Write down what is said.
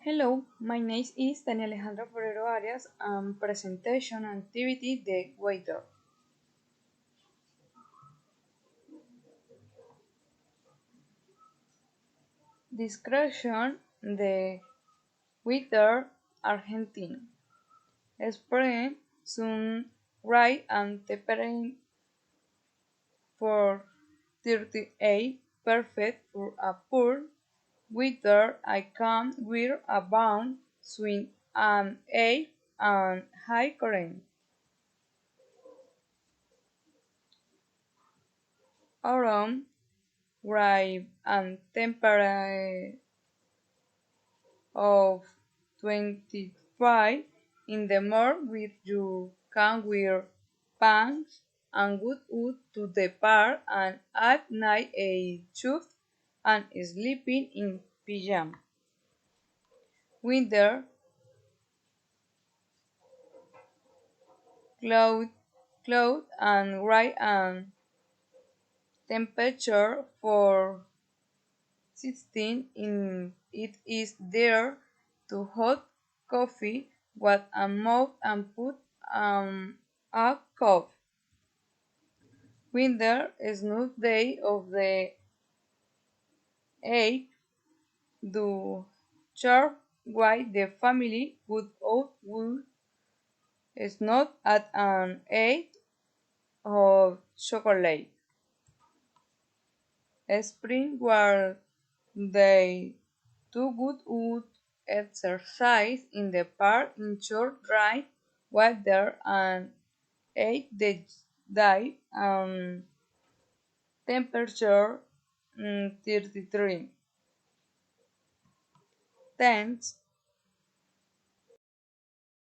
Hello, my name is Tania Alejandra Forero Arias and presentation activity the waiter. Description the waiter Argentine. Explain some right and temperate for 38 perfect for a poor waiter. I come with a bun, sweet and egg and high current. Around right and temperature of 25 in the morning with you can wear pants and go out to the park and at night a shirt and sleeping in pyjama. Winter cloud cloud and right and temperature for 16 in it is there to hot coffee what a mug and put a cup. Winter snow day of the 8th do chart why the family would out would snow at an 8 of chocolate. Spring where they do good wood exercise in the park in short dry weather and ate the day temperature 33. Thanks.